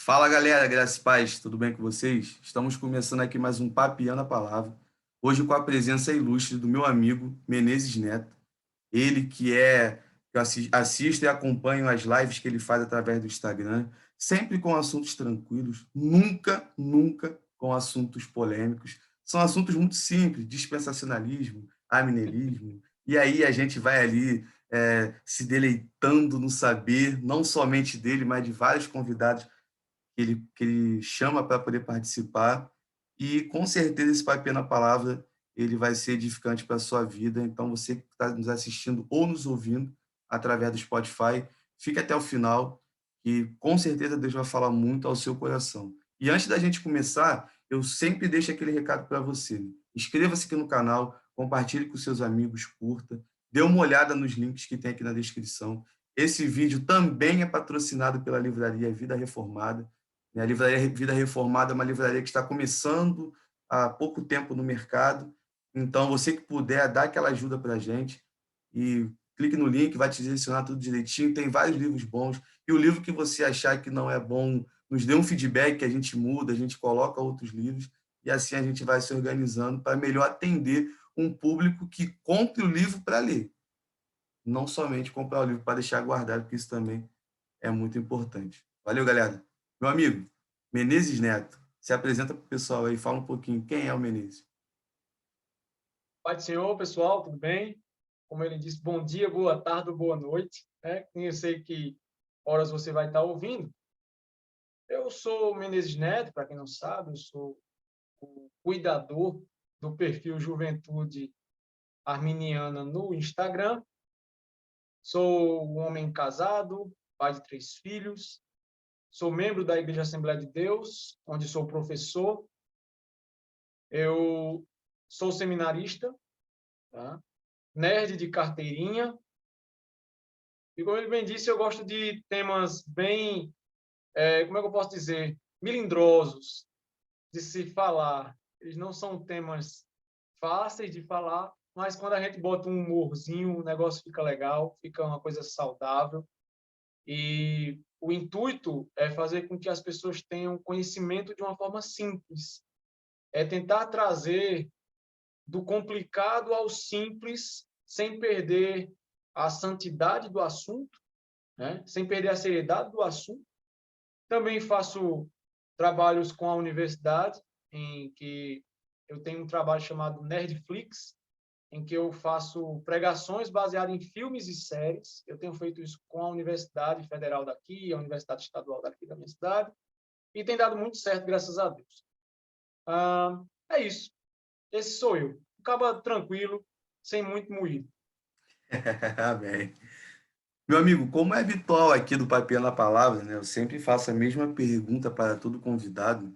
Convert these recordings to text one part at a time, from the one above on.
Fala galera, graça e paz, tudo bem com vocês? Estamos começando aqui mais um Papiando a Palavra, hoje com a presença ilustre do meu amigo Menezes Neto, ele que assisto e acompanho as lives que ele faz através do Instagram, sempre com assuntos tranquilos, nunca com assuntos polêmicos, são assuntos muito simples, dispensacionalismo, amilelismo, e aí a gente vai ali se deleitando no saber, não somente dele, mas de vários convidados que ele chama para poder participar, e com certeza esse Papo na Palavra ele vai ser edificante para a sua vida. Então, você que está nos assistindo ou nos ouvindo através do Spotify, fique até o final, e com certeza Deus vai falar muito ao seu coração. E antes da gente começar, eu sempre deixo aquele recado para você. Inscreva-se aqui no canal, compartilhe com seus amigos, curta, dê uma olhada nos links que tem aqui na descrição. Esse vídeo também é patrocinado pela Livraria Vida Reformada, né? A Livraria Vida Reformada é uma livraria que está começando há pouco tempo no mercado. Então, você que puder, dá aquela ajuda para a gente e clique no link, vai te direcionar tudo direitinho. Tem vários livros bons. E o livro que você achar que não é bom, nos dê um feedback que a gente muda, a gente coloca outros livros e assim a gente vai se organizando para melhor atender um público que compre o livro para ler, não somente comprar o livro para deixar guardado, porque isso também é muito importante. Valeu, galera. Meu amigo, Menezes Neto, se apresenta para o pessoal aí, fala um pouquinho quem é o Menezes. Pai do Senhor, pessoal, tudo bem? Como ele disse, bom dia, boa tarde, boa noite, né? Eu sei que horas você vai estar ouvindo. Eu sou Menezes Neto, para quem não sabe, eu sou o cuidador do perfil Juventude Arminiana no Instagram. Sou um homem casado, pai de 3 filhos. Sou membro da Igreja Assembleia de Deus, onde sou professor. Eu sou seminarista, tá? Nerd de carteirinha. E como ele bem disse, eu gosto de temas bem, como é que eu posso dizer, melindrosos de se falar. Eles não são temas fáceis de falar, mas quando a gente bota um humorzinho, o negócio fica legal, fica uma coisa saudável. E o intuito é fazer com que as pessoas tenham conhecimento de uma forma simples. É tentar trazer do complicado ao simples, sem perder a santidade do assunto, né? Sem perder a seriedade do assunto. Também faço trabalhos com a universidade, em que eu tenho um trabalho chamado Nerdflix, em que eu faço pregações baseadas em filmes e séries. Eu tenho feito isso com a Universidade Federal daqui, a Universidade Estadual daqui da minha cidade, e tem dado muito certo, graças a Deus. É isso. Esse sou eu. Acaba tranquilo, sem muito moído. Amém. Meu amigo, como é habitual aqui do Papiando na Palavra, né? Eu sempre faço a mesma pergunta para todo convidado.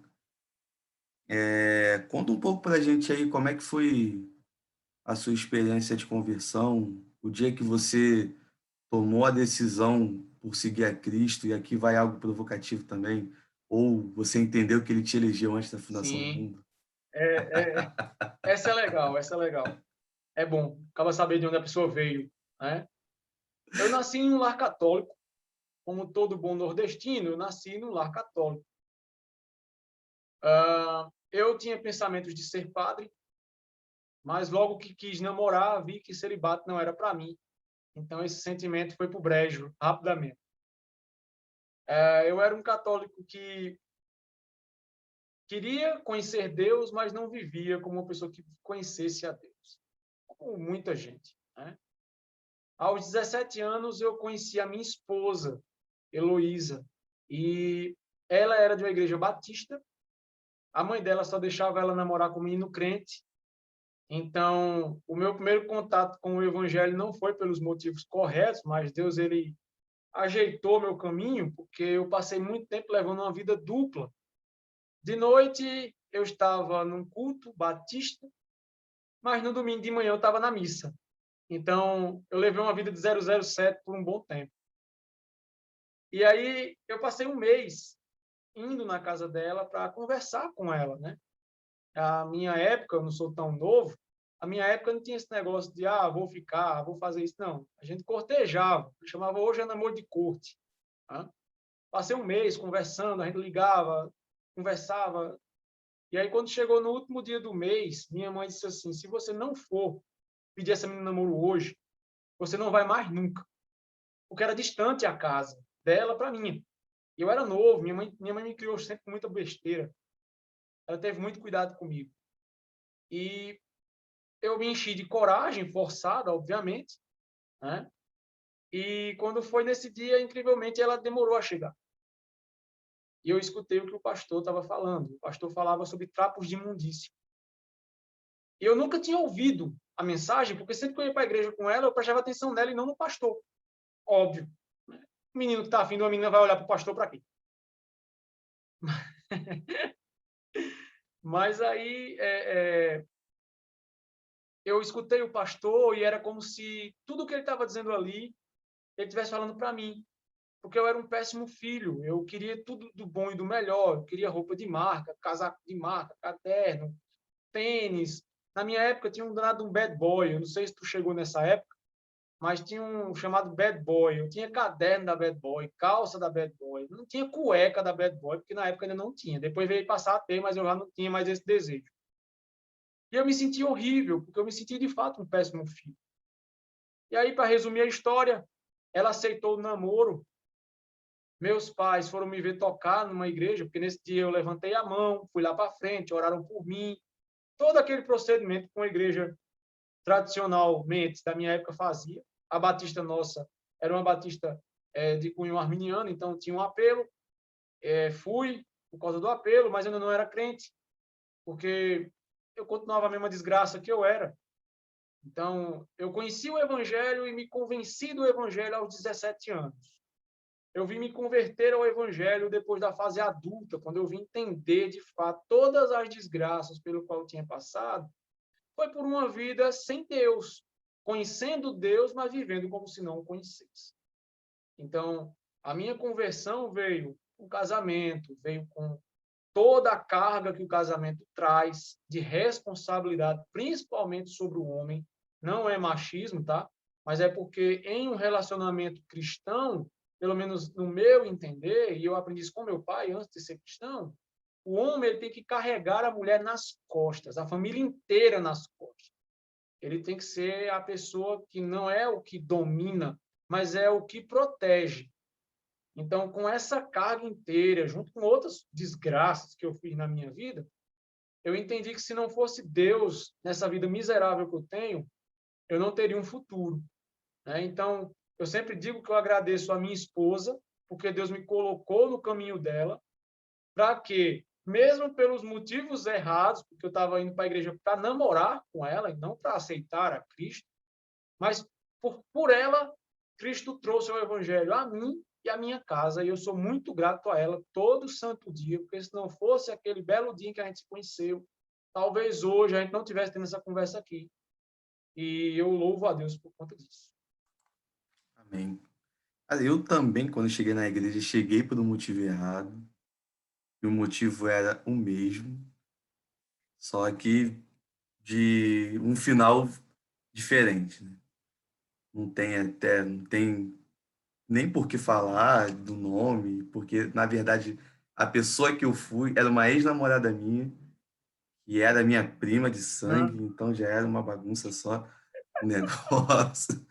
Conta um pouco para a gente aí como é que foi a sua experiência de conversão, o dia que você tomou a decisão por seguir a Cristo, e aqui vai algo provocativo também, ou você entendeu que ele te elegeu antes da fundação do Sim, mundo? essa é legal, essa é legal. É bom, acaba saber de onde a pessoa veio, né? Eu nasci em um lar católico, como todo bom nordestino, eu nasci no lar católico. Eu tinha pensamentos de ser padre, mas logo que quis namorar, vi que celibato não era para mim. Então, esse sentimento foi para o brejo, rapidamente. Eu era um católico que queria conhecer Deus, mas não vivia como uma pessoa que conhecesse a Deus, como muita gente, né? Aos 17 anos, eu conheci a minha esposa, Heloísa, e ela era de uma igreja batista. A mãe dela só deixava ela namorar com um menino crente. Então, o meu primeiro contato com o evangelho não foi pelos motivos corretos, mas Deus ele ajeitou meu caminho, porque eu passei muito tempo levando uma vida dupla. De noite, eu estava num culto batista, mas no domingo de manhã eu estava na missa. Então, eu levei uma vida de 007 por um bom tempo. E aí, eu passei um mês indo na casa dela para conversar com ela, né? A minha época, eu não sou tão novo, a minha época não tinha esse negócio de, vou ficar, vou fazer isso, não. A gente cortejava, eu chamava hoje é namoro de corte. Tá? Passei um mês conversando, a gente ligava, conversava. E aí, quando chegou no último dia do mês, minha mãe disse assim: se você não for pedir essa menina namoro hoje, você não vai mais nunca. Porque era distante a casa dela para mim. Eu era novo, minha mãe me criou sempre com muita besteira. Ela teve muito cuidado comigo. E eu me enchi de coragem, forçada, obviamente, né? E quando foi nesse dia, incrivelmente, ela demorou a chegar. E eu escutei o que o pastor estava falando. O pastor falava sobre trapos de imundícia. E eu nunca tinha ouvido a mensagem, porque sempre que eu ia para a igreja com ela, eu prestava atenção nela e não no pastor. Óbvio. O menino que está afim de uma menina vai olhar para o pastor para quê? Mas aí eu escutei o pastor e era como se tudo que ele estava dizendo ali, ele estivesse falando para mim. Porque eu era um péssimo filho. Eu queria tudo do bom e do melhor. Eu queria roupa de marca, casaco de marca, caderno, tênis. Na minha época tinha um danado um bad boy. Eu não sei se tu chegou nessa época, mas tinha um chamado bad boy. Eu tinha caderno da bad boy, calça da bad boy. Não tinha cueca da bad boy, porque na época ainda não tinha. Depois veio passar a ter, mas eu já não tinha mais esse desejo. E eu me senti horrível, porque eu me senti de fato um péssimo filho. E aí, para resumir a história, ela aceitou o namoro. Meus pais foram me ver tocar numa igreja, porque nesse dia eu levantei a mão, fui lá para frente, oraram por mim. Todo aquele procedimento que uma igreja tradicionalmente da minha época fazia. A batista nossa era uma batista de cunho arminiano, então tinha um apelo. Fui por causa do apelo, mas ainda não era crente, porque eu continuava a mesma desgraça que eu era. Então, eu conheci o evangelho e me convenci do evangelho aos 17 anos. Eu vim me converter ao evangelho depois da fase adulta, quando eu vim entender, de fato, todas as desgraças pelo qual eu tinha passado, foi por uma vida sem Deus, conhecendo Deus, mas vivendo como se não o conhecesse. Então, a minha conversão veio com o casamento, veio com toda a carga que o casamento traz de responsabilidade, principalmente sobre o homem. Não é machismo, tá? Mas é porque em um relacionamento cristão, pelo menos no meu entender, e eu aprendi isso com meu pai antes de ser cristão, o homem ele tem que carregar a mulher nas costas, a família inteira nas costas. Ele tem que ser a pessoa que não é o que domina, mas é o que protege. Então, com essa carga inteira, junto com outras desgraças que eu fiz na minha vida, eu entendi que se não fosse Deus nessa vida miserável que eu tenho, eu não teria um futuro, né? Então, eu sempre digo que eu agradeço a minha esposa, porque Deus me colocou no caminho dela, para que, mesmo pelos motivos errados, porque eu estava indo para a igreja para namorar com ela e não para aceitar a Cristo, mas por ela, Cristo trouxe o evangelho a mim e a minha casa, e eu sou muito grato a ela todo santo dia, porque se não fosse aquele belo dia em que a gente se conheceu, talvez hoje a gente não tivesse tendo essa conversa aqui. E eu louvo a Deus por conta disso. Amém. Eu também, quando cheguei na igreja, cheguei por um motivo errado. E o motivo era o mesmo, só que de um final diferente, né? Não tem nem por que falar do nome, porque, na verdade, a pessoa que eu fui era uma ex-namorada minha, que era minha prima de Ah, sangue, então já era uma bagunça só o negócio.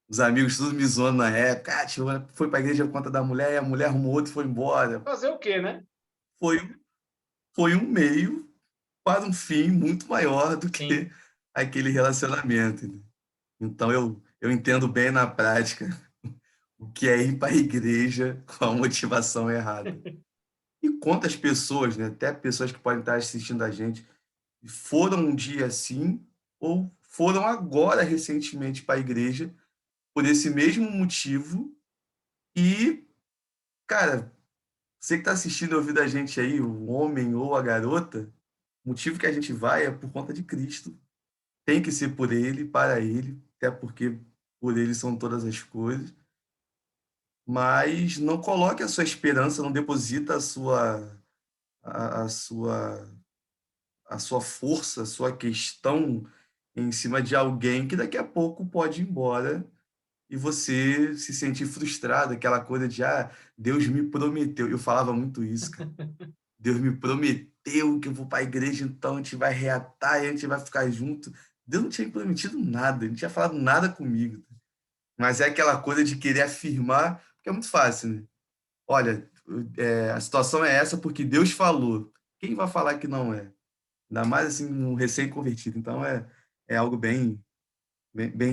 Os amigos tudo me zoando na época. Foi pra igreja por conta da mulher, e a mulher arrumou outro e foi embora. fazer o quê, né? Foi, foi um meio para um fim muito maior do Sim. que aquele relacionamento, né? Então eu entendo bem na prática o que é ir para a igreja com a motivação errada. E quantas pessoas, né, até pessoas que podem estar assistindo a gente, foram um dia assim ou foram agora recentemente para a igreja por esse mesmo motivo e, cara, você que está assistindo e ouvindo a gente aí, o homem ou a garota, o motivo que a gente vai é por conta de Cristo. Tem que ser por ele, para ele, até porque por ele são todas as coisas. Mas não coloque a sua esperança, não deposita a sua, a sua força, a sua questão em cima de alguém que daqui a pouco pode ir embora e você se sentir frustrado, aquela coisa de, Deus me prometeu. Eu falava muito isso, cara. Deus me prometeu que eu vou para a igreja, então a gente vai reatar e a gente vai ficar junto. Deus não tinha me prometido nada, não tinha falado nada comigo. Mas é aquela coisa de querer afirmar, porque é muito fácil, né? Olha, a situação é essa porque Deus falou. Quem vai falar que não é? Ainda mais assim, um recém-convertido. Então é algo bem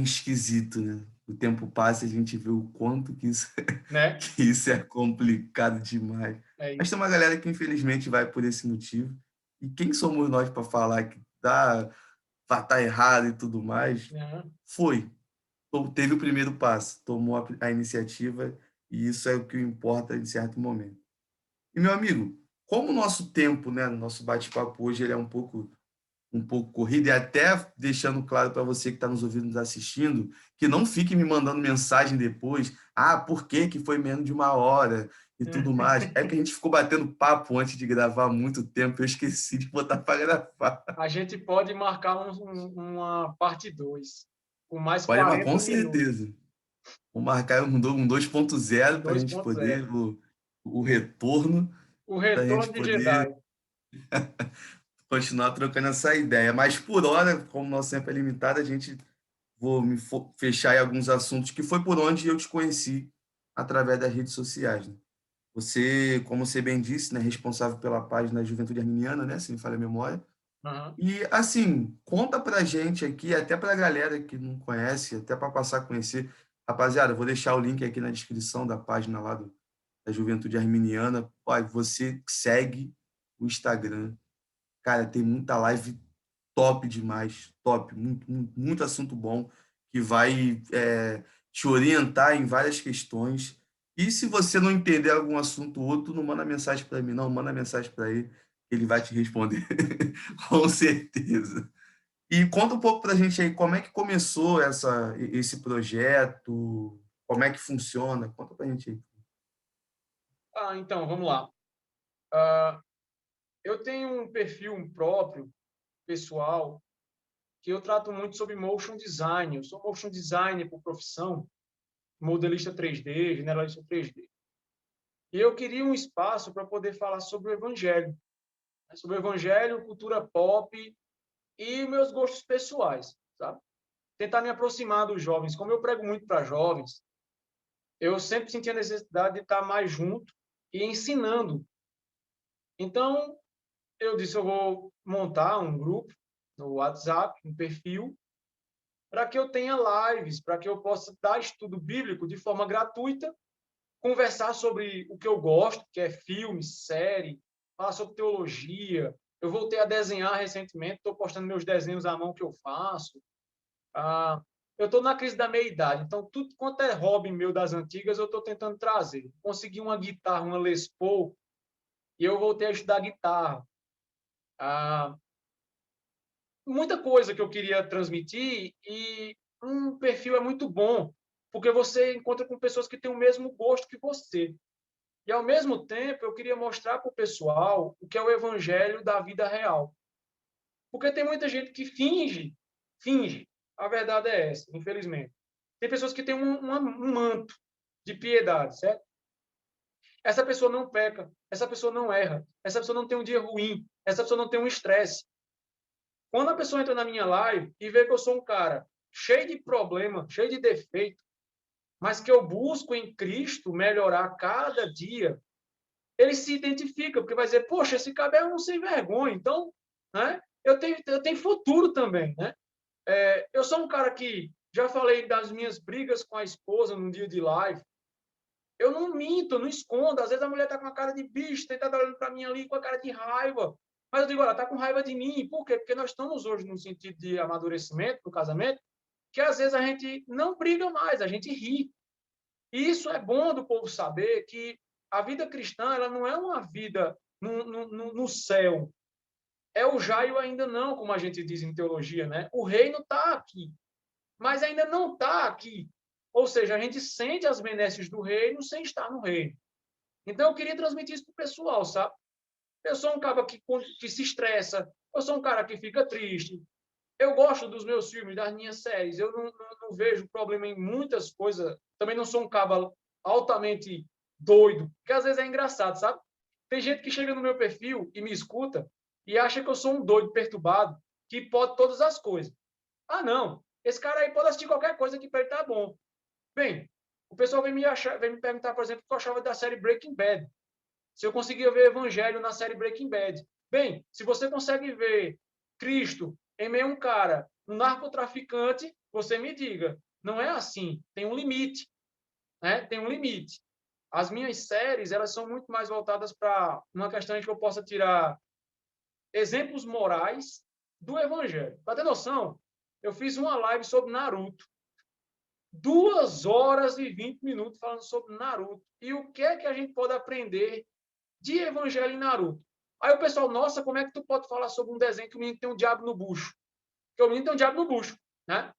esquisito, né? O tempo passa e a gente vê o quanto que isso, né? que isso é complicado demais. É Mas tem isso. uma galera que infelizmente vai por esse motivo. E quem somos nós para falar que tá errado e tudo mais? Né? Foi. Teve o primeiro passo, tomou a iniciativa, e isso é o que importa em certo momento. E, meu amigo, como o nosso tempo, né, nosso bate-papo hoje, ele é um pouco corrido, e até deixando claro para você que está nos ouvindo, nos assistindo, que não fique me mandando mensagem depois, por que que foi menos de uma hora e tudo mais. É que a gente ficou batendo papo antes de gravar há muito tempo, eu esqueci de botar para gravar. A gente pode marcar uma parte 2, com mais Pode, mas com 40 minutos, certeza. Vamos marcar um 2.0 para a gente 2.0. poder, o retorno, O para a gente retorno de poder Jedi. continuar trocando essa ideia. Mas por hora, como nosso tempo é limitado, a gente vou fechar em alguns assuntos que foi por onde eu te conheci através das redes sociais. Né? Você, como você bem disse, né, responsável pela página Juventude Arminiana, né, se me falha a memória. Uhum. E assim, conta pra gente aqui, até pra galera que não conhece, até para passar a conhecer. Rapaziada, eu vou deixar o link aqui na descrição da página lá da Juventude Arminiana. Pai, você segue o Instagram. Cara, tem muita live top demais, top, muito, muito, muito assunto bom que vai te orientar em várias questões. E se você não entender algum assunto ou outro, não manda mensagem para mim, não, manda mensagem para ele, ele vai te responder, com certeza. E conta um pouco para a gente aí como é que começou esse projeto, como é que funciona, conta para a gente aí. Então, vamos lá. Eu tenho um perfil próprio, pessoal, que eu trato muito sobre motion design. Eu sou motion designer por profissão, modelista 3D, generalista 3D. E eu queria um espaço para poder falar sobre o evangelho, né? Sobre o evangelho, cultura pop e meus gostos pessoais, sabe? Tentar me aproximar dos jovens. Como eu prego muito para jovens, eu sempre senti a necessidade de estar mais junto e ensinando. Então, eu disse, eu vou montar um grupo no WhatsApp, um perfil, para que eu tenha lives, para que eu possa dar estudo bíblico de forma gratuita, conversar sobre o que eu gosto, que é filme, série, falar sobre teologia. Eu voltei a desenhar recentemente, estou postando meus desenhos à mão que eu faço. Ah, eu estou na crise da meia-idade, então tudo quanto é hobby meu das antigas, eu estou tentando trazer. Consegui uma guitarra, uma Les Paul, e eu voltei a estudar guitarra. Ah, muita coisa que eu queria transmitir e um perfil é muito bom, porque você encontra com pessoas que têm o mesmo gosto que você. E, ao mesmo tempo, eu queria mostrar para o pessoal o que é o evangelho da vida real. Porque tem muita gente que finge. A verdade é essa, infelizmente. Tem pessoas que têm um manto de piedade, certo? Essa pessoa não peca, essa pessoa não erra, essa pessoa não tem um dia ruim, essa pessoa não tem um estresse. Quando a pessoa entra na minha live e vê que eu sou um cara cheio de problema, cheio de defeito, mas que eu busco em Cristo melhorar cada dia, ele se identifica, porque vai dizer, poxa, esse cabelo não sem vergonha, então, né? Eu tenho futuro também, né? Eu sou um cara que já falei das minhas brigas com a esposa num dia de live. Eu não minto, eu não escondo. Às vezes a mulher está com a cara de bicho, está olhando para mim ali com a cara de raiva. Mas eu digo, ela está com raiva de mim. Por quê? Porque nós estamos hoje num sentido de amadurecimento no casamento, que às vezes a gente não briga mais, a gente ri. E isso é bom do povo saber que a vida cristã ela não é uma vida no céu. É o já e o ainda não, como a gente diz em teologia, né? O reino está aqui, mas ainda não está aqui. Ou seja, a gente sente as benesses do reino sem estar no reino. Então, eu queria transmitir isso para o pessoal, sabe? Eu sou um cara que se estressa, eu sou um cara que fica triste, Eu gosto dos meus filmes, das minhas séries. Eu não vejo problema em muitas coisas. Também não sou um cara altamente doido, que às vezes é engraçado, sabe? Tem gente que chega no meu perfil e me escuta e acha que eu sou um doido perturbado, que pode todas as coisas. Ah, não. Esse cara aí pode assistir qualquer coisa que para ele tá bom. Bem, o pessoal vem me perguntar, por exemplo, o que eu achava da série Breaking Bad. Se eu conseguia ver Evangelho na série Breaking Bad. Bem, se você consegue ver Cristo em meio a um cara, um narcotraficante, você me diga. Não é assim. Tem um limite. Né? Tem um limite. As minhas séries, elas são muito mais voltadas para uma questão em que eu possa tirar exemplos morais do Evangelho. Para ter noção, eu fiz uma live sobre Naruto. 2 horas e 20 minutos falando sobre Naruto. E o que é que a gente pode aprender de Evangelho em Naruto? Aí o pessoal, nossa, como é que tu pode falar sobre um desenho que o menino tem um diabo no bucho? Porque o menino tem um diabo no bucho, né?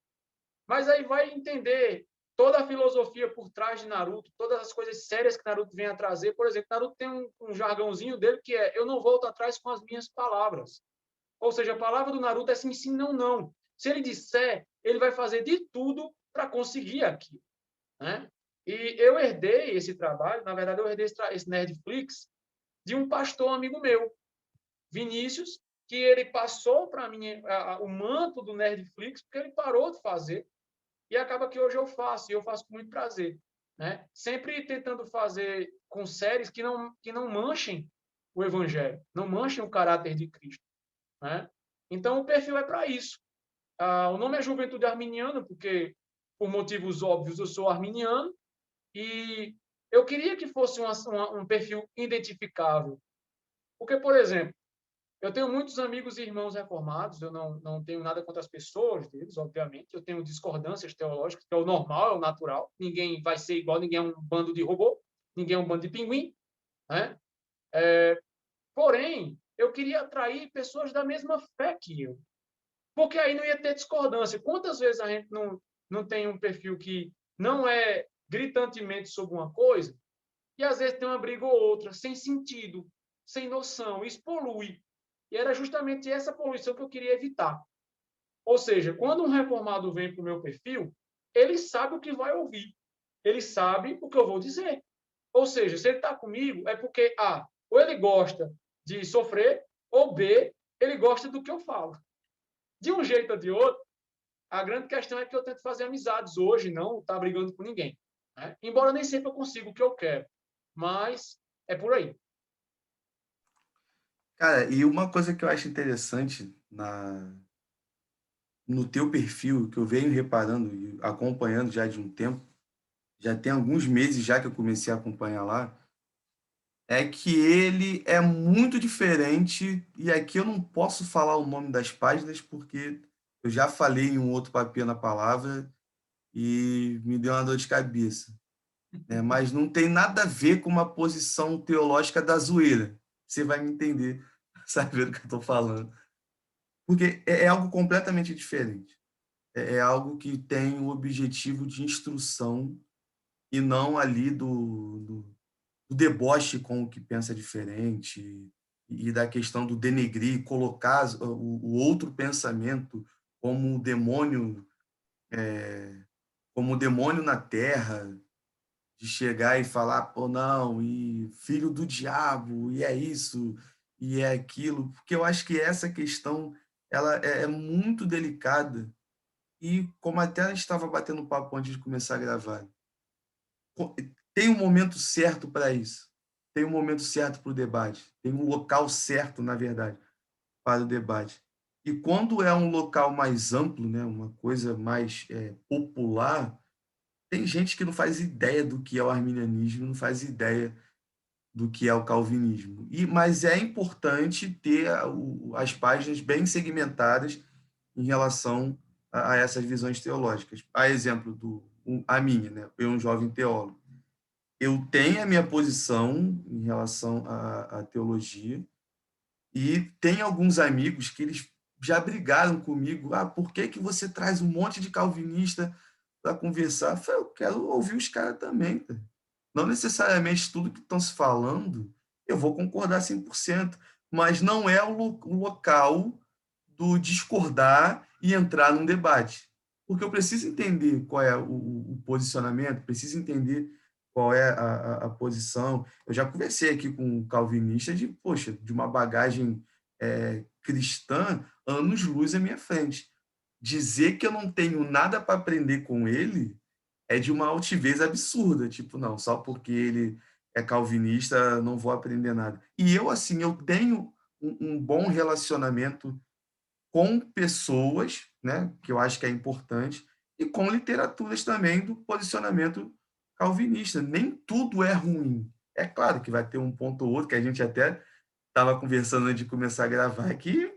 Mas aí vai entender toda a filosofia por trás de Naruto, todas as coisas sérias que Naruto vem a trazer. Por exemplo, Naruto tem um jargãozinho dele que é: eu não volto atrás com as minhas palavras. Ou seja, a palavra do Naruto é sim, sim, não, não. Se ele disser, ele vai fazer de tudo para conseguir aquilo, né? E eu herdei esse trabalho, na verdade, eu herdei esse Nerdflix de um pastor amigo meu, Vinícius, que ele passou para mim o manto do Nerdflix, porque ele parou de fazer, e acaba que hoje eu faço, e eu faço com muito prazer. Né? Sempre tentando fazer com séries que não manchem o evangelho, não manchem o caráter de Cristo. Né? Então, o perfil é para isso. O nome é Juventude Arminiana, porque, por motivos óbvios, eu sou arminiano, e eu queria que fosse um perfil identificável. Porque, por exemplo, eu tenho muitos amigos e irmãos reformados, eu não tenho nada contra as pessoas deles, obviamente, eu tenho discordâncias teológicas, que é o normal, é o natural, ninguém vai ser igual, ninguém é um bando de robô, ninguém é um bando de pinguim, né? Porém, eu queria atrair pessoas da mesma fé que eu, porque aí não ia ter discordância. Quantas vezes a gente não tem um perfil que não é gritantemente sobre uma coisa, e às vezes tem uma briga ou outra, sem sentido, sem noção, isso polui. E era justamente essa poluição que eu queria evitar. Ou seja, quando um reformado vem para o meu perfil, ele sabe o que vai ouvir. Ele sabe o que eu vou dizer. Ou seja, se ele está comigo, é porque, A, ou ele gosta de sofrer, ou B, ele gosta do que eu falo. De um jeito ou de outro, a grande questão é que eu tento fazer amizades hoje, não estar brigando com ninguém. Né? Embora nem sempre eu consiga o que eu quero. Mas é por aí. Cara, e uma coisa que eu acho interessante no teu perfil, que eu venho reparando e acompanhando já de um tempo, já tem alguns meses já que eu comecei a acompanhar lá, é que ele é muito diferente, e aqui eu não posso falar o nome das páginas, porque eu já falei em um outro papel na palavra e me deu uma dor de cabeça. Né? Mas não tem nada a ver com uma posição teológica da zoeira. Você vai me entender, saber do que eu estou falando. Porque é algo completamente diferente. É algo que tem o objetivo de instrução e não ali do deboche com o que pensa diferente e da questão do denegrir, colocar o outro pensamento como o demônio, como o demônio na terra, de chegar e falar, pô, não, e filho do diabo, e é isso, e é aquilo, porque eu acho que essa questão ela é muito delicada e como até a gente estava batendo papo antes de começar a gravar, tem um momento certo para isso, tem um momento certo para o debate, tem um local certo, na verdade, para o debate. E quando é um local mais amplo, né, uma coisa mais popular, tem gente que não faz ideia do que é o arminianismo, não faz ideia do que é o calvinismo. Mas é importante ter as páginas bem segmentadas em relação a essas visões teológicas. A exemplo a minha, né? Eu, um jovem teólogo. Eu tenho a minha posição em relação à teologia e tem alguns amigos que eles já brigaram comigo. Ah, por que que você traz um monte de calvinista para conversar? Eu falei, eu quero ouvir os caras também. Tá? Não necessariamente tudo que estão se falando eu vou concordar 100%, mas não é o local do discordar e entrar num debate. Porque eu preciso entender qual é o posicionamento, preciso entender qual é a posição. Eu já conversei aqui com um calvinista de, poxa, de uma bagagem cristã, anos-luz à minha frente. Dizer que eu não tenho nada para aprender com ele é de uma altivez absurda. Tipo, não, só porque ele é calvinista, não vou aprender nada. E eu, assim, eu tenho um bom relacionamento com pessoas, né, que eu acho que é importante, e com literaturas também do posicionamento calvinista. Nem tudo é ruim. É claro que vai ter um ponto ou outro que a gente até estava conversando antes de começar a gravar aqui,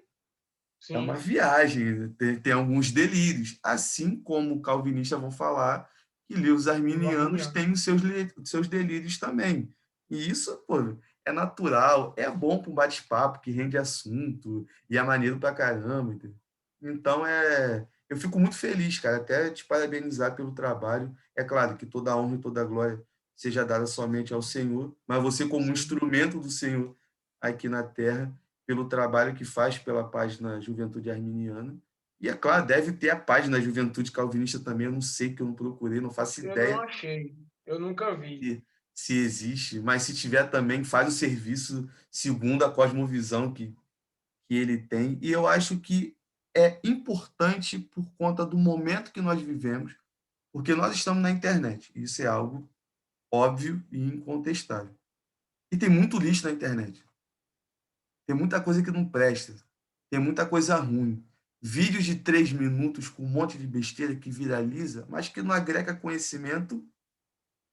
é uma Sim, viagem, tem alguns delírios, assim como calvinistas vão falar que os os arminianos arminianos. têm os seus delírios também. E isso, pô, é natural, é bom para um bate-papo que rende assunto e é maneiro pra caramba. Entendeu? Então, eu fico muito feliz, cara, até te parabenizar pelo trabalho. É claro que toda a honra e toda a glória seja dada somente ao Senhor, mas você, como um Sim. instrumento do Senhor aqui na terra, pelo trabalho que faz pela página Juventude Arminiana. E, é claro, deve ter a página Juventude Calvinista também, eu não sei, que eu não procurei, não faço Eu não ideia achei, eu nunca vi. se existe, mas se tiver também, faz o serviço segundo a cosmovisão que ele tem. E eu acho que é importante por conta do momento que nós vivemos, porque nós estamos na internet. Isso é algo óbvio e incontestável. E tem muito lixo na internet. Tem muita coisa que não presta. Tem muita coisa ruim. Vídeos de 3 minutos com um monte de besteira que viraliza, mas que não agrega conhecimento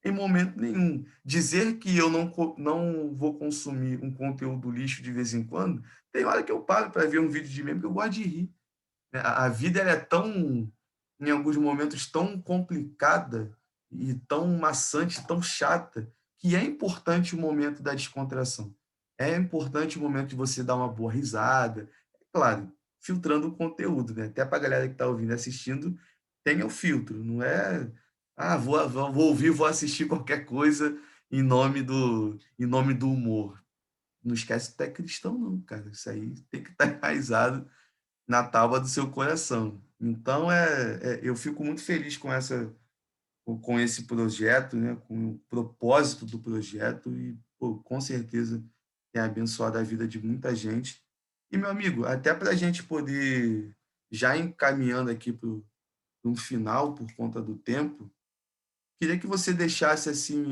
em momento nenhum. Dizer que eu não vou consumir um conteúdo lixo de vez em quando, tem hora que eu paro para ver um vídeo de meme que eu gosto de rir. Né? A vida ela é tão, em alguns momentos, tão complicada e tão maçante, tão chata, que é importante o momento da descontração. É importante o momento de você dar uma boa risada. É claro, filtrando o conteúdo, né? Até para a galera que está ouvindo e assistindo, tenha o filtro. Não é, vou ouvir, vou assistir qualquer coisa em nome do humor. Não esquece que tu é cristão, não, cara. Isso aí tem que estar enraizado na tábua do seu coração. Então, eu fico muito feliz com esse projeto, né? Com o propósito do projeto e, pô, com certeza, tem abençoado a vida de muita gente. E, meu amigo, até para a gente poder, já encaminhando aqui para um final, por conta do tempo, queria que você deixasse, assim,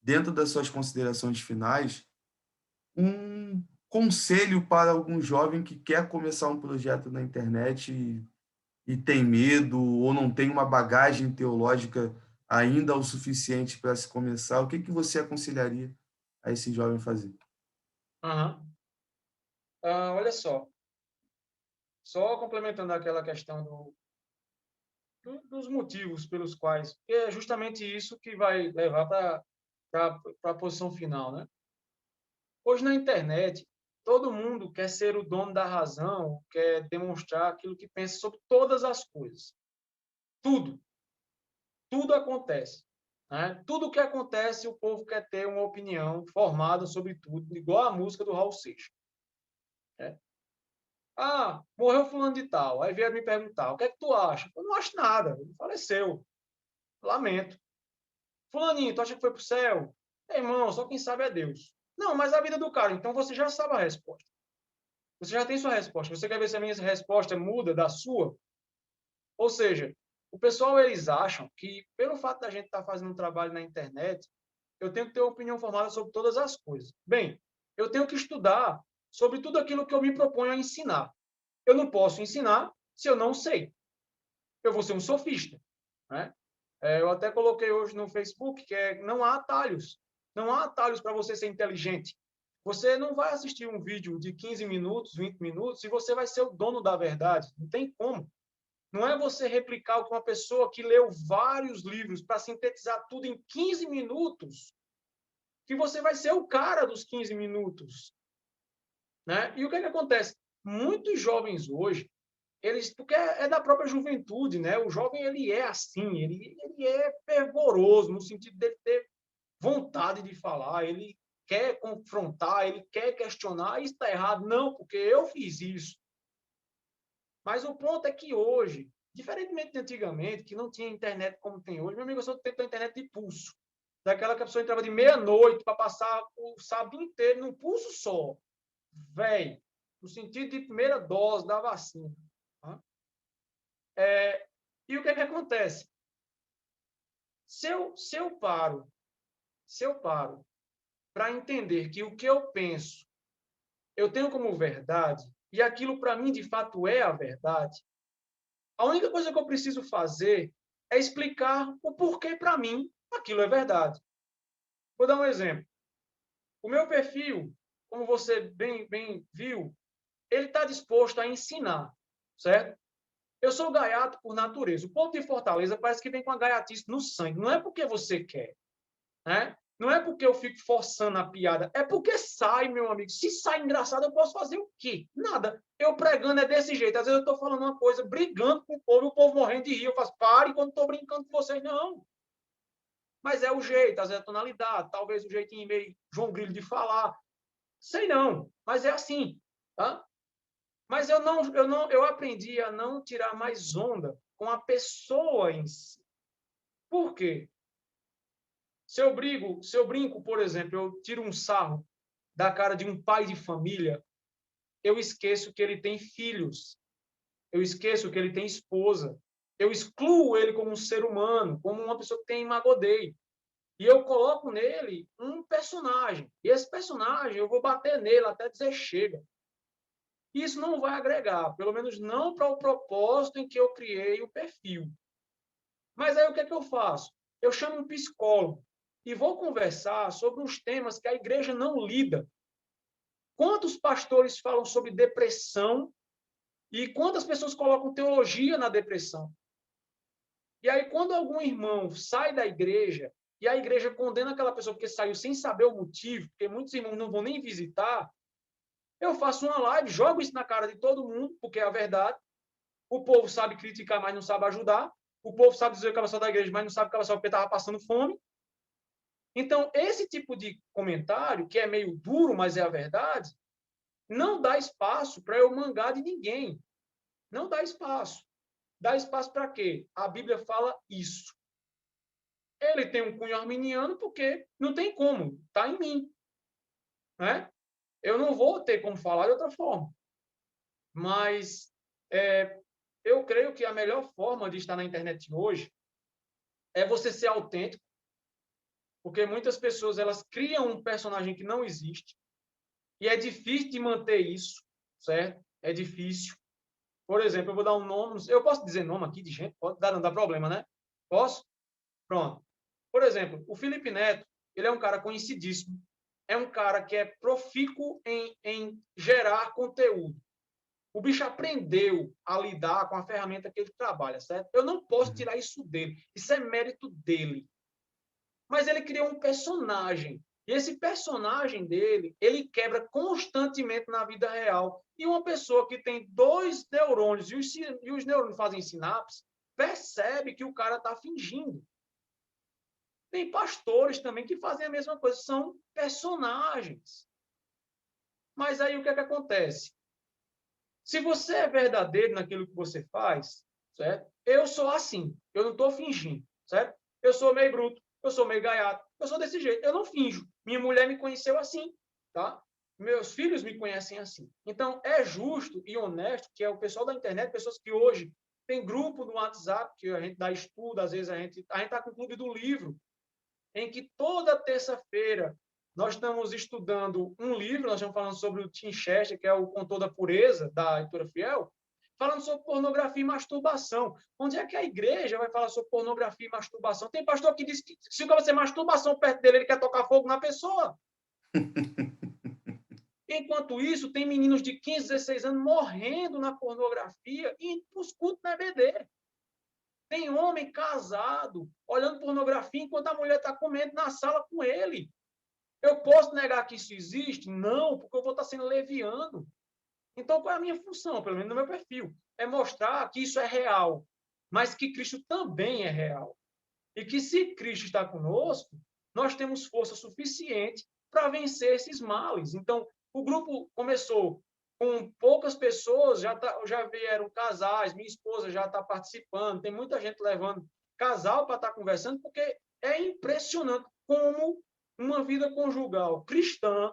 dentro das suas considerações finais, um conselho para algum jovem que quer começar um projeto na internet e tem medo ou não tem uma bagagem teológica ainda o suficiente para se começar, o que que você aconselharia a esse jovem fazer? Aham. Olha só complementando aquela questão dos motivos pelos quais, que é justamente isso que vai levar para a posição final, né? Hoje na internet, todo mundo quer ser o dono da razão, quer demonstrar aquilo que pensa sobre todas as coisas. Tudo, tudo acontece. Né? Tudo que acontece, o povo quer ter uma opinião formada sobre tudo, igual a música do Raul Seixas. Né? Ah, morreu fulano de tal. Aí vieram me perguntar, o que é que tu acha? Eu não acho nada, ele faleceu. Lamento. Fulaninho, tu acha que foi pro céu? Irmão, só quem sabe é Deus. Não, mas a vida do cara, então você já sabe a resposta. Você já tem sua resposta. Você quer ver se a minha resposta muda da sua? Ou seja, o pessoal, eles acham que, pelo fato da gente estar fazendo um trabalho na internet, eu tenho que ter uma opinião formada sobre todas as coisas. Bem, eu tenho que estudar sobre tudo aquilo que eu me proponho a ensinar. Eu não posso ensinar se eu não sei. Eu vou ser um sofista. Né? Eu até coloquei hoje no Facebook que não há atalhos. Não há atalhos para você ser inteligente. Você não vai assistir um vídeo de 15 minutos, 20 minutos, e você vai ser o dono da verdade. Não tem como. Não é você replicar o que uma pessoa que leu vários livros para sintetizar tudo em 15 minutos, que você vai ser o cara dos 15 minutos. Né? E o que, é que acontece? Muitos jovens hoje, eles, porque é da própria juventude, né? O jovem, ele é assim, ele é fervoroso, no sentido de ter vontade de falar, ele quer confrontar, ele quer questionar, isso está errado. Não, porque eu fiz isso. Mas o ponto é que hoje, diferentemente de antigamente, que não tinha internet como tem hoje, meu amigo, eu sou do tempo da internet de pulso. Daquela que a pessoa entrava de meia-noite para passar o sábado inteiro num pulso só. Véi, no sentido de primeira dose da vacina. Tá? E o que é que acontece? Se eu paro para entender que o que eu penso eu tenho como verdade, e aquilo para mim de fato é a verdade, a única coisa que eu preciso fazer é explicar o porquê para mim aquilo é verdade. Vou dar um exemplo. O meu perfil, como você bem viu, ele está disposto a ensinar, certo? Eu sou gaiato por natureza. O povo de Fortaleza parece que vem com a gaiatice no sangue. Não é porque você quer, né? Não é porque eu fico forçando a piada, é porque sai, meu amigo. Se sai engraçado, eu posso fazer o quê? Nada. Eu pregando é desse jeito. Às vezes eu estou falando uma coisa, brigando com o povo morrendo de rir. Eu faço, pare quando estou brincando com vocês. Não. Mas é o jeito, às vezes é a tonalidade, talvez o jeitinho meio João Grilo de falar. Sei não, mas é assim. Tá? Mas eu aprendi a não tirar mais onda com a pessoa em si. Por quê? Se eu brinco, por exemplo, eu tiro um sarro da cara de um pai de família, eu esqueço que ele tem filhos, eu esqueço que ele tem esposa, eu excluo ele como um ser humano, como uma pessoa que tem imagodei. E eu coloco nele um personagem. E esse personagem, eu vou bater nele até dizer chega. Isso não vai agregar, pelo menos não para o propósito em que eu criei o perfil. Mas aí o que é que eu faço? Eu chamo um psicólogo e vou conversar sobre os temas que a igreja não lida. Quantos pastores falam sobre depressão e quantas pessoas colocam teologia na depressão? E aí, quando algum irmão sai da igreja e a igreja condena aquela pessoa porque saiu sem saber o motivo, porque muitos irmãos não vão nem visitar, eu faço uma live, jogo isso na cara de todo mundo, porque é a verdade. O povo sabe criticar, mas não sabe ajudar. O povo sabe dizer que ela saiu da igreja, mas não sabe que ela saiu porque estava passando fome. Então, esse tipo de comentário, que é meio duro, mas é a verdade, não dá espaço para eu mangar de ninguém. Não dá espaço. Dá espaço para quê? A Bíblia fala isso. Ele tem um cunho arminiano porque não tem como, está em mim. Né? Eu não vou ter como falar de outra forma. Mas eu creio que a melhor forma de estar na internet hoje é você ser autêntico, porque muitas pessoas elas criam um personagem que não existe e é difícil de manter isso, certo? É difícil. Por exemplo, eu vou dar um nome, eu posso dizer nome aqui de gente, pode dar, não dá problema, né? Posso? Pronto. Por exemplo, o Felipe Neto, ele é um cara conhecidíssimo, é um cara que é profícuo em gerar conteúdo. O bicho aprendeu a lidar com a ferramenta que ele trabalha, certo? Eu não posso tirar isso dele. Isso é mérito dele. Mas ele criou um personagem. E esse personagem dele, ele quebra constantemente na vida real. E uma pessoa que tem dois neurônios e os neurônios fazem sinapse, percebe que o cara está fingindo. Tem pastores também que fazem a mesma coisa, são personagens. Mas aí o que é que acontece? Se você é verdadeiro naquilo que você faz, certo? Eu sou assim, eu não estou fingindo, certo? Eu sou meio bruto, eu sou meio gaiato, eu sou desse jeito, eu não finjo. Minha mulher me conheceu assim, tá? Meus filhos me conhecem assim. Então, é justo e honesto que é o pessoal da internet, pessoas que hoje tem grupo no WhatsApp, que a gente dá estudo, às vezes a gente está com o clube do livro, em que toda terça-feira nós estamos estudando um livro, nós estamos falando sobre o Tim Chester, que é o Contor da Pureza, da Editora Fiel, falando sobre pornografia e masturbação. Onde é que a igreja vai falar sobre pornografia e masturbação? Tem pastor que diz que se você masturbação perto dele, ele quer tocar fogo na pessoa. Enquanto isso, tem meninos de 15, 16 anos morrendo na pornografia e os cultos na EBD. Tem homem casado olhando pornografia enquanto a mulher está comendo na sala com ele. Eu posso negar que isso existe? Não, porque eu vou estar sendo leviano. Então, qual é a minha função, pelo menos no meu perfil? É mostrar que isso é real, mas que Cristo também é real. E que se Cristo está conosco, nós temos força suficiente para vencer esses males. Então, o grupo começou com poucas pessoas, já vieram casais, minha esposa já está participando, tem muita gente levando casal para estar conversando, porque é impressionante como uma vida conjugal cristã,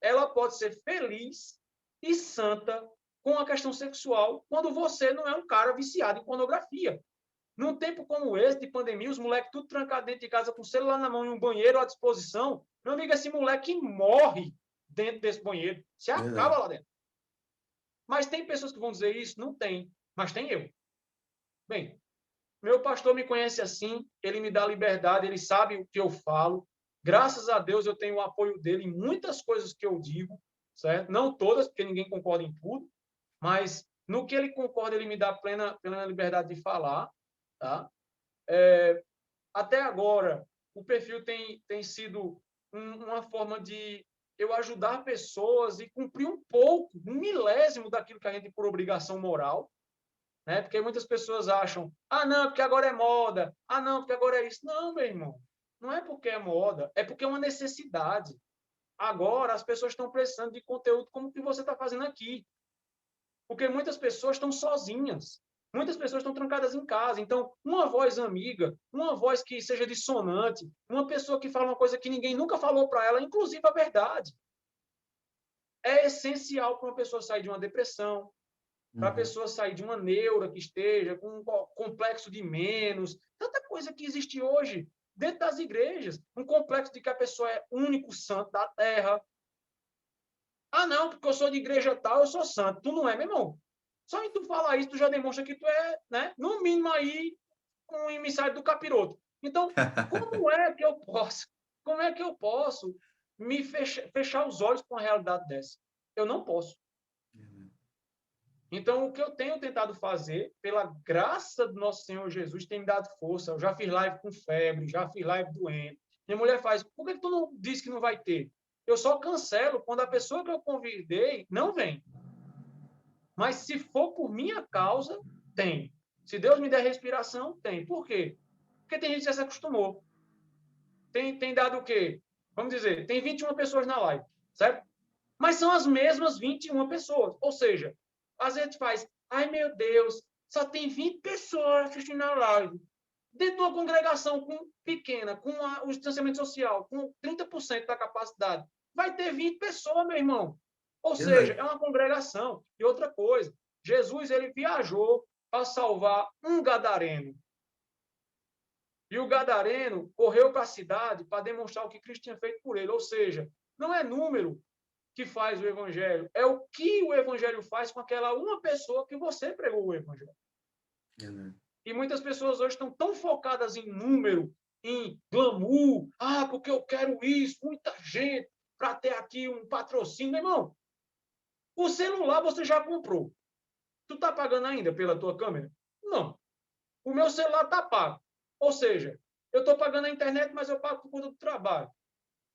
ela pode ser feliz e santa com a questão sexual, quando você não é um cara viciado em pornografia. Num tempo como esse, de pandemia, os moleques tudo trancado dentro de casa com o celular na mão e um banheiro à disposição, meu amigo, esse moleque morre dentro desse banheiro, se acaba Verdade. lá dentro. Mas tem pessoas que vão dizer isso? Não tem, mas tem eu. Bem, meu pastor me conhece assim, ele me dá liberdade, ele sabe o que eu falo. Graças a Deus eu tenho o apoio dele em muitas coisas que eu digo, certo? Não todas, porque ninguém concorda em tudo, mas no que ele concorda, ele me dá plena liberdade de falar, tá? Até agora, o perfil tem sido uma forma de eu ajudar pessoas e cumprir um pouco, um milésimo daquilo que a gente tem por obrigação moral, né? Porque muitas pessoas acham, não, porque agora é moda, não, porque agora é isso. Não, meu irmão, não é porque é moda, é porque é uma necessidade. Agora as pessoas estão precisando de conteúdo como o que você está fazendo aqui, porque muitas pessoas estão sozinhas, muitas pessoas estão trancadas em casa. Então, uma voz amiga, uma voz que seja dissonante, uma pessoa que fala uma coisa que ninguém nunca falou para ela, inclusive a verdade, é essencial para uma pessoa sair de uma depressão, para a Uhum. pessoa sair de uma neura que esteja com um complexo de menos, tanta coisa que existe hoje dentro das igrejas, um complexo de que a pessoa é o único santo da terra. Não, porque eu sou de igreja tal, eu sou santo. Tu não é, meu irmão. Só em tu falar isso, tu já demonstra que tu é, né, no mínimo aí, um emissário do capiroto. Então, como é que eu posso me fechar os olhos com uma realidade dessa? Eu não posso. Então, o que eu tenho tentado fazer, pela graça do nosso Senhor Jesus, tem me dado força. Eu já fiz live com febre, já fiz live doente. Minha mulher faz, por que tu não diz que não vai ter? Eu só cancelo quando a pessoa que eu convidei não vem. Mas se for por minha causa, tem. Se Deus me der respiração, tem. Por quê? Porque tem gente que já se acostumou. Tem dado o quê? Vamos dizer, tem 21 pessoas na live, certo? Mas são as mesmas 21 pessoas. Ou seja, às vezes faz, ai meu Deus, só tem 20 pessoas assistindo a live. Dentro de uma congregação pequena, com o distanciamento social, com 30% da capacidade, vai ter 20 pessoas, meu irmão. Ou seja, Verdade. é uma congregação. E outra coisa, Jesus ele viajou para salvar um gadareno. E o gadareno correu para a cidade para demonstrar o que Cristo tinha feito por ele. Ou seja, não é número que faz o evangelho, é o que o evangelho faz com aquela uma pessoa que você pregou o evangelho. Verdade. E muitas pessoas hoje estão tão focadas em número, em glamour, porque eu quero isso, muita gente, para ter aqui um patrocínio. Meu irmão, o celular você já comprou. Tu está pagando ainda pela tua câmera? Não. O meu celular está pago. Ou seja, eu estou pagando a internet, mas eu pago por conta do trabalho.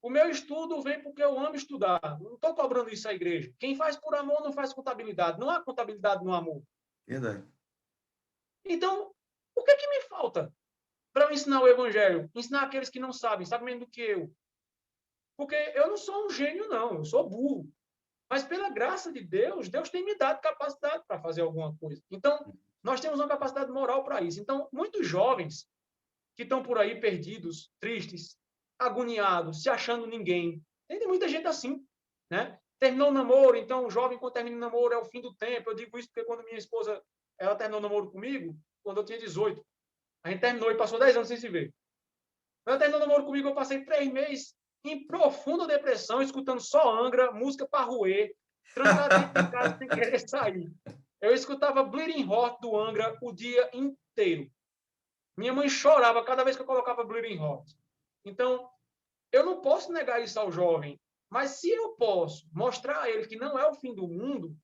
O meu estudo vem porque eu amo estudar. Não estou cobrando isso à igreja. Quem faz por amor não faz contabilidade. Não há contabilidade no amor. Verdade. Então, o que é que me falta para eu ensinar o evangelho? Ensinar aqueles que não sabem, sabem menos do que eu. Porque eu não sou um gênio, não. Eu sou burro. Mas pela graça de Deus, Deus tem me dado capacidade para fazer alguma coisa. Então, nós temos uma capacidade moral para isso. Então, muitos jovens que estão por aí perdidos, tristes, agoniados, se achando ninguém. Tem muita gente assim, né? Terminou o namoro, então o jovem quando termina o namoro é o fim do tempo. Eu digo isso porque quando minha esposa, ela terminou o namoro comigo, quando eu tinha 18, a gente terminou e passou 10 anos sem se ver. Quando ela terminou o namoro comigo, eu passei 3 meses em profunda depressão, escutando só Angra, música para roer, trancado dentro de casa sem querer sair. Eu escutava Bleeding Heart do Angra o dia inteiro. Minha mãe chorava cada vez que eu colocava Bleeding Heart. Então, eu não posso negar isso ao jovem, mas se eu posso mostrar a ele que não é o fim do mundo,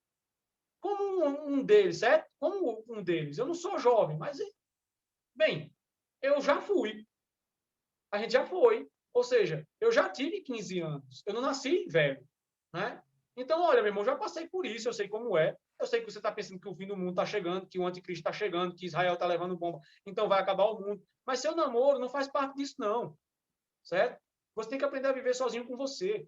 como um deles, certo? Como um deles. Eu não sou jovem, mas, bem, eu já fui. A gente já foi. Ou seja, eu já tive 15 anos. Eu não nasci velho, né? Então, olha, meu irmão, já passei por isso, eu sei como é. Eu sei que você está pensando que o fim do mundo está chegando, que o anticristo está chegando, que Israel está levando bomba, então vai acabar o mundo. Mas seu namoro não faz parte disso, não. Certo? Você tem que aprender a viver sozinho com você.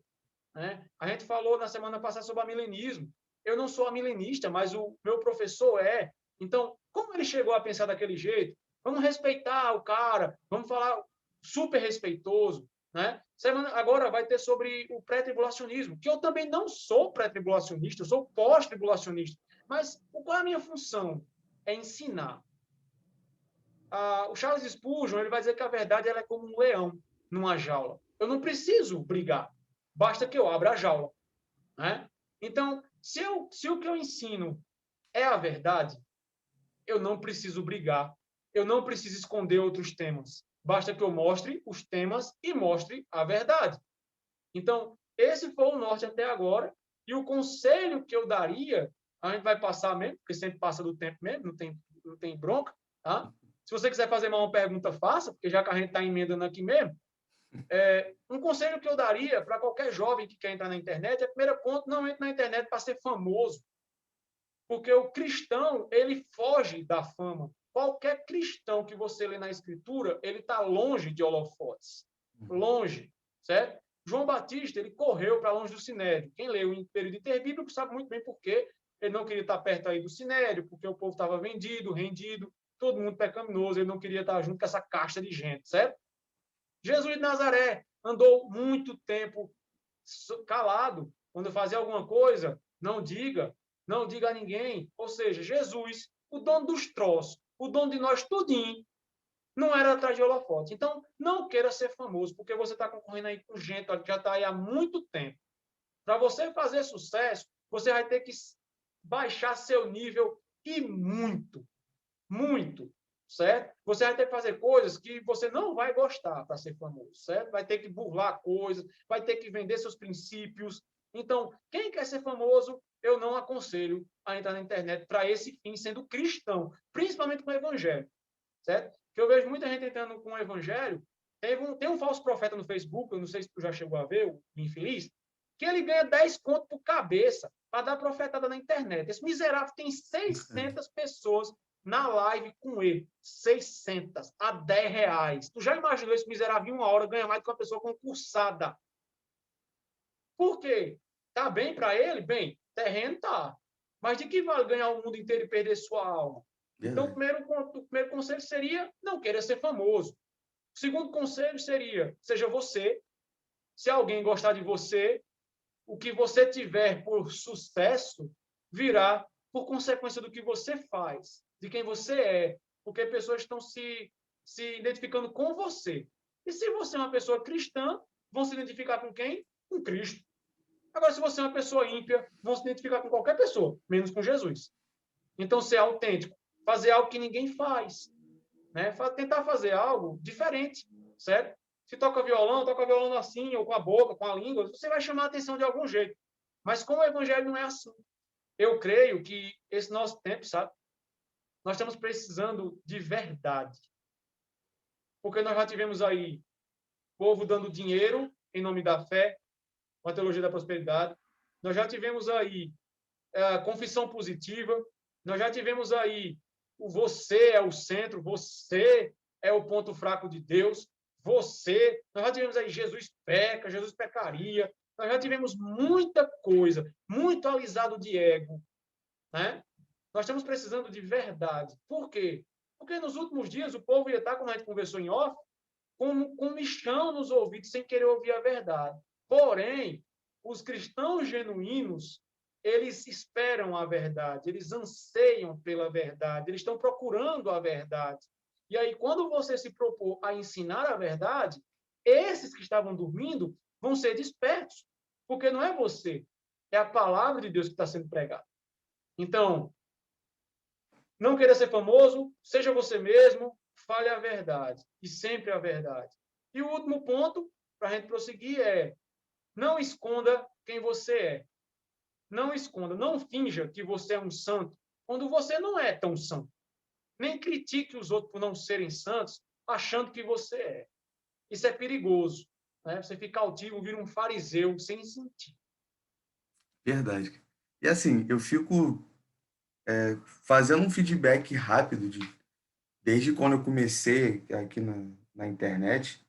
Né? A gente falou na semana passada sobre amilenismo. eu não sou milenista, mas o meu professor é. Então, como ele chegou a pensar daquele jeito? Vamos respeitar o cara, vamos falar super respeitoso, né? Semana agora vai ter sobre o pré-tribulacionismo, que eu também não sou pré-tribulacionista, eu sou pós-tribulacionista. Mas qual é a minha função? É ensinar. O Charles Spurgeon ele vai dizer que a verdade ela é como um leão numa jaula. Eu não preciso brigar, basta que eu abra a jaula, né? Então, se o que eu ensino é a verdade, eu não preciso brigar, eu não preciso esconder outros temas. Basta que eu mostre os temas e mostre a verdade. Então, esse foi o norte até agora. E o conselho que eu daria, a gente vai passar mesmo, porque sempre passa do tempo mesmo, não tem bronca, tá? Se você quiser fazer uma pergunta, faça, porque já que a gente está emendando aqui mesmo. Um conselho que eu daria para qualquer jovem que quer entrar na internet é, primeiro ponto, não entre na internet para ser famoso. Porque o cristão, ele foge da fama. Qualquer cristão que você lê na Escritura, ele está longe de holofotes. Longe, certo? João Batista, ele correu para longe do Sinédrio. Quem leu o Império de Interbíblico sabe muito bem por quê. Ele não queria estar perto aí do Sinédrio, porque o povo estava vendido, rendido, todo mundo pecaminoso, ele não queria estar junto com essa casta de gente, certo? Jesus de Nazaré andou muito tempo calado. Quando fazia alguma coisa, não diga a ninguém. Ou seja, Jesus, o dono dos troços, o dono de nós tudinho, não era atrás de holofote. Então, não queira ser famoso, porque você está concorrendo aí com gente que já está aí há muito tempo. Para você fazer sucesso, você vai ter que baixar seu nível e muito, muito, certo? Você vai ter que fazer coisas que você não vai gostar para ser famoso, certo? Vai ter que burlar coisas, vai ter que vender seus princípios. Então, quem quer ser famoso, eu não aconselho a entrar na internet para esse fim, sendo cristão, principalmente com o evangelho, certo? Porque eu vejo muita gente entrando com o evangelho. Tem um falso profeta no Facebook, eu não sei se tu já chegou a ver, o infeliz, que ele ganha 10 conto por cabeça para dar profetada na internet. Esse miserável tem 600 pessoas na live com ele. 600 a R$ 10. Tu já imaginou esse miserável em uma hora ganhar mais do que uma pessoa concursada? Por quê? Tá bem para ele? Bem, terreno tá. Mas de que vale ganhar o mundo inteiro e perder sua alma? Então, o primeiro conselho seria não queira ser famoso. O segundo conselho seria, seja você. Se alguém gostar de você, o que você tiver por sucesso virá por consequência do que você faz, de quem você é, porque pessoas estão se identificando com você. E se você é uma pessoa cristã, vão se identificar com quem? Com Cristo. Agora, se você é uma pessoa ímpia, vão se identificar com qualquer pessoa, menos com Jesus. Então, ser autêntico, fazer algo que ninguém faz, né? Tentar fazer algo diferente, certo? Se toca violão assim, ou com a boca, com a língua, você vai chamar a atenção de algum jeito. Mas como o evangelho não é assim, eu creio que esse nosso tempo, sabe? Nós estamos precisando de verdade. Porque nós já tivemos aí povo dando dinheiro em nome da fé, com a teologia da prosperidade. Nós já tivemos aí confissão positiva. Nós já tivemos aí o você é o centro, você é o ponto fraco de Deus, você. Nós já tivemos aí Jesus peca, Jesus pecaria. Nós já tivemos muita coisa, muito alisado de ego, né? Nós estamos precisando de verdade. Por quê? Porque nos últimos dias o povo ia estar, como a gente conversou em off, com michão nos ouvidos, sem querer ouvir a verdade. Porém, os cristãos genuínos, eles esperam a verdade, eles anseiam pela verdade, eles estão procurando a verdade. E aí, quando você se propor a ensinar a verdade, esses que estavam dormindo vão ser despertos, porque não é você, é a palavra de Deus que está sendo pregada. Então, não queira ser famoso, seja você mesmo, fale a verdade, e sempre a verdade. E o último ponto, para a gente prosseguir, é não esconda quem você é. Não esconda, não finja que você é um santo, quando você não é tão santo. Nem critique os outros por não serem santos, achando que você é. Isso é perigoso. Né? Você fica altivo, vira um fariseu sem sentir. Verdade. E assim, eu fico fazendo um feedback rápido desde quando eu comecei aqui na internet.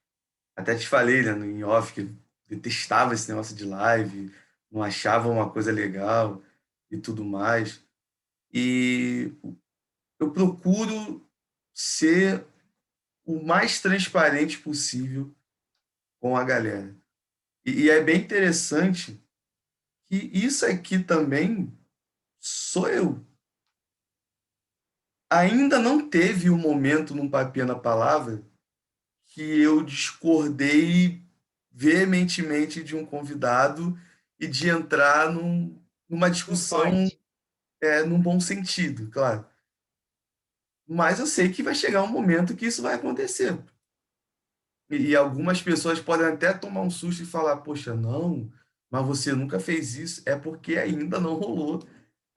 Até te falei, né, em off, que eu detestava esse negócio de live, não achava uma coisa legal. e tudo mais. E eu procuro ser o mais transparente possível com a galera. E é bem interessante que isso aqui também sou eu. Ainda não teve um momento num Papinha na Palavra que eu discordei veementemente de um convidado e de entrar numa Um discussão fight. num bom sentido, claro. Mas eu sei que vai chegar um momento que isso vai acontecer. E algumas pessoas podem até tomar um susto e falar: Poxa, não, mas você nunca fez isso. É porque ainda não rolou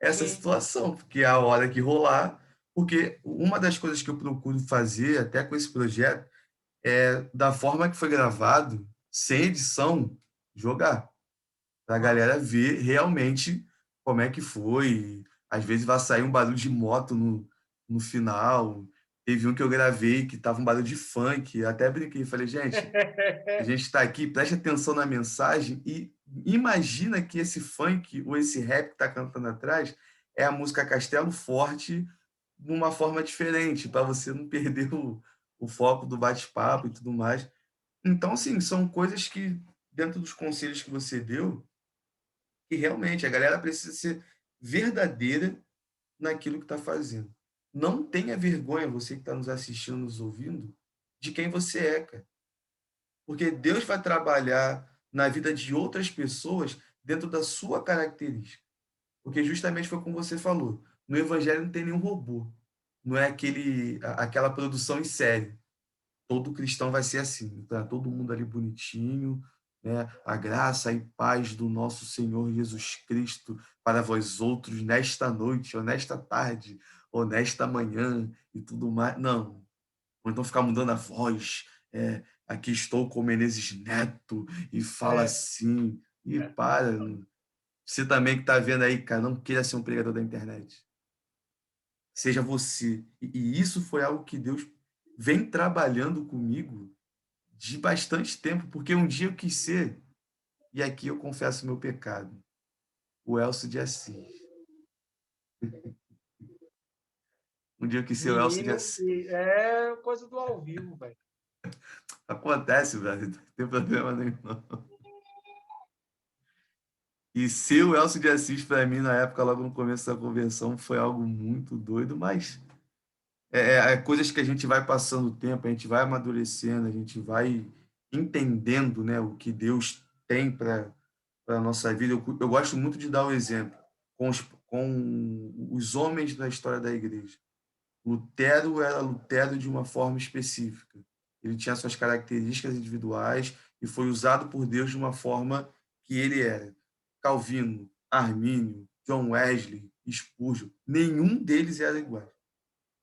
essa Sim, situação, porque é a hora que rolar. Porque uma das coisas que eu procuro fazer, até com esse projeto, é, da forma que foi gravado, sem edição, jogar. Para a massa. galera ver realmente como é que foi. Às vezes vai sair um barulho de moto no final. Teve um que eu gravei que tava um barulho de funk. Eu até brinquei, falei, gente, a gente está aqui, preste atenção na mensagem e imagina que esse funk ou esse rap que está cantando atrás é a música Castelo Forte de uma forma diferente, para você não perder o foco do bate-papo e tudo mais. Então, assim, são coisas que, dentro dos conselhos que você deu, que realmente a galera precisa ser verdadeira naquilo que está fazendo. Não tenha vergonha, você que está nos assistindo, nos ouvindo, de quem você é, cara. Porque Deus vai trabalhar na vida de outras pessoas dentro da sua característica. Porque justamente foi como você falou, no evangelho não tem nenhum robô. Não é aquela produção em série. Todo cristão vai ser assim, tá? Todo mundo ali bonitinho, né? A graça e paz do nosso Senhor Jesus Cristo para vós outros nesta noite, ou nesta tarde, ou nesta manhã e tudo mais. Não. Ou então ficar mudando a voz. Aqui estou com Menezes Neto e fala É, assim. E para. Você também que está vendo aí, cara, não queira ser um pregador da internet. Seja você. E isso foi algo que Deus vem trabalhando comigo de bastante tempo, porque um dia eu quis ser, e aqui eu confesso meu pecado, o Elcio de Assis. Um dia eu quis ser o Elcio de menino, Assis. e é coisa do ao vivo, velho. Acontece, velho, não tem problema nenhum. E ser o Elcio de Assis, para mim, na época, logo no começo da convenção, foi algo muito doido, mas coisas que a gente vai passando o tempo, a gente vai amadurecendo, a gente vai entendendo, né, o que Deus tem para a nossa vida. Eu gosto muito de dar o exemplo com os homens da história da igreja. Lutero era Lutero de uma forma específica. Ele tinha suas características individuais e foi usado por Deus de uma forma que ele era. Calvino, Armínio, John Wesley, Spurgeon, nenhum deles era igual.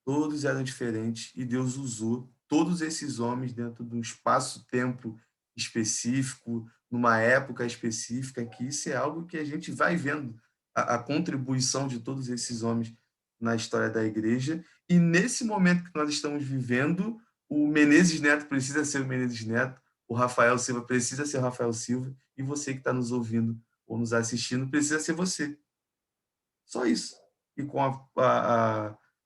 Todos eram diferentes e Deus usou todos esses homens dentro de um espaço-tempo específico, numa época específica, que isso é algo que a gente vai vendo a contribuição de todos esses homens na história da igreja. E nesse momento que nós estamos vivendo, o Menezes Neto precisa ser o Menezes Neto, o Rafael Silva precisa ser o Rafael Silva, e você que está nos ouvindo ou nos assistindo precisa ser você. Só isso. E com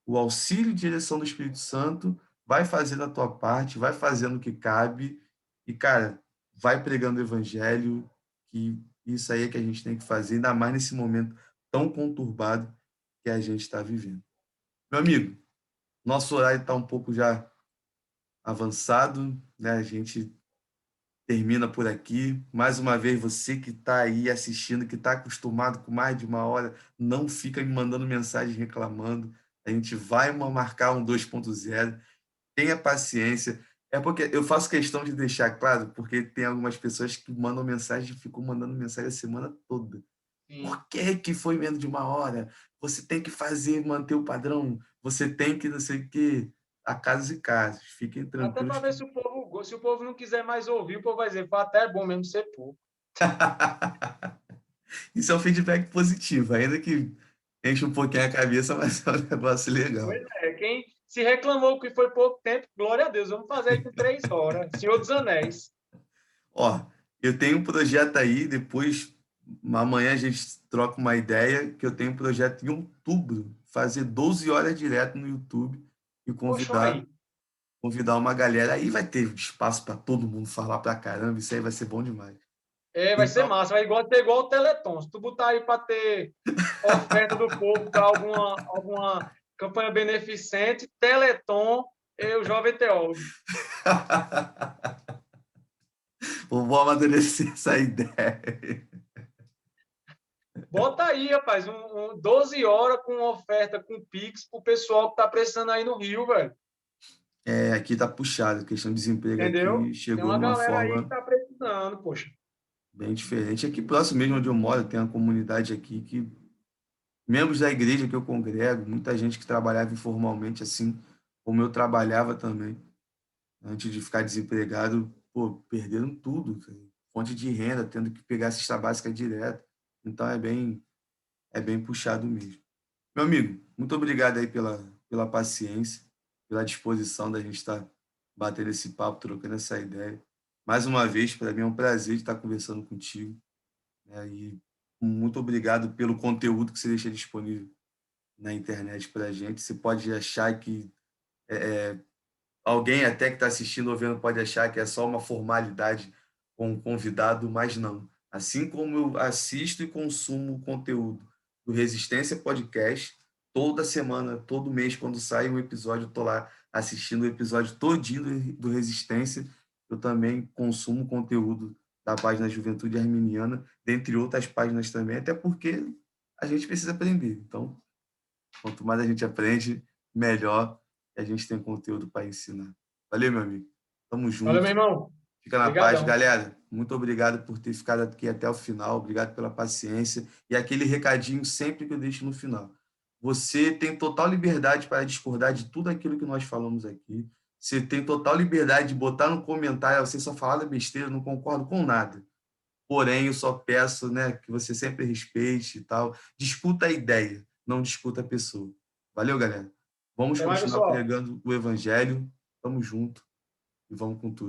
o auxílio e direção do Espírito Santo, vai fazendo a tua parte, vai fazendo o que cabe e, cara, vai pregando o evangelho, que isso aí é que a gente tem que fazer, ainda mais nesse momento tão conturbado que a gente está vivendo. Meu amigo, nosso horário está um pouco já avançado, né? A gente termina por aqui. Mais uma vez, você que está aí assistindo, que está acostumado com mais de uma hora, não fica me mandando mensagem reclamando. A gente vai marcar um 2.0. Tenha paciência. É porque eu faço questão de deixar claro, porque tem algumas pessoas que mandam mensagem e ficam mandando mensagem a semana toda. Sim. Por que que foi menos de uma hora? Você tem que fazer, manter o padrão. Você tem que não sei o quê. Há casos e casos. Fiquem Até tranquilos para ver que se o povo, se o povo não quiser mais ouvir, o povo vai dizer, "Pô, até é bom mesmo ser pouco." isso é um feedback positivo, ainda que enche um pouquinho a cabeça, mas é um negócio legal. Pois é, quem se reclamou que foi pouco tempo, glória a Deus, vamos fazer aí com 3 horas. Senhor dos Anéis. Ó, eu tenho um projeto aí, depois, Amanhã a gente troca uma ideia que eu tenho um projeto em outubro, fazer 12 horas direto no YouTube e Poxa, convidar aí. convidar uma galera. Aí vai ter espaço para todo mundo falar pra caramba, isso aí vai ser bom demais. É, vai ser Então, massa, vai ter igual o Teleton. Se tu botar aí para ter oferta do povo para alguma campanha beneficente, Teleton, eu, jovem teólogo. vou amadurecer essa ideia. Bota aí, rapaz, 12 horas com oferta com Pix pro pessoal que tá precisando aí no Rio, velho. É, aqui tá puxado, a questão de desemprego Entendeu? aqui Tem chegou uma numa galera aí que forma tá precisando, poxa. bem diferente. Aqui próximo mesmo onde eu moro, tem uma comunidade aqui que membros da igreja que eu congrego, muita gente que trabalhava informalmente assim, como eu trabalhava também, antes de ficar desempregado, pô, perderam tudo, cara. Fonte de renda, tendo que pegar a cesta básica direto. Então é bem puxado mesmo. Meu amigo, muito obrigado aí pela paciência, pela disposição da gente estar batendo esse papo, trocando essa ideia. Mais uma vez, para mim é um prazer estar conversando contigo, né? E muito obrigado pelo conteúdo que você deixa disponível na internet para a gente. Você pode achar que alguém até que está assistindo ou vendo pode achar que é só uma formalidade com um convidado, mas não. Assim como eu assisto e consumo o conteúdo do Resistência Podcast, toda semana, todo mês, quando sai um episódio, eu estou lá assistindo o episódio todinho do Resistência. Eu também consumo conteúdo da página Juventude Arminiana, dentre outras páginas também, até porque a gente precisa aprender. Então, quanto mais a gente aprende, melhor a gente tem conteúdo para ensinar. Valeu, meu amigo. Tamo Valeu, meu junto. irmão. Fica na paz, Obrigadão. galera. Muito obrigado por ter ficado aqui até o final. Obrigado pela paciência. E aquele recadinho sempre que eu deixo no final. Você tem total liberdade para discordar de tudo aquilo que nós falamos aqui. Você tem total liberdade de botar no comentário, você só falar da besteira, eu não concordo com nada. Porém, eu só peço, né, que você sempre respeite e tal. Discuta a ideia, não discuta a pessoa. Valeu, galera. Vamos Até mais, continuar pessoal. pregando o evangelho. Tamo junto e vamos com tudo.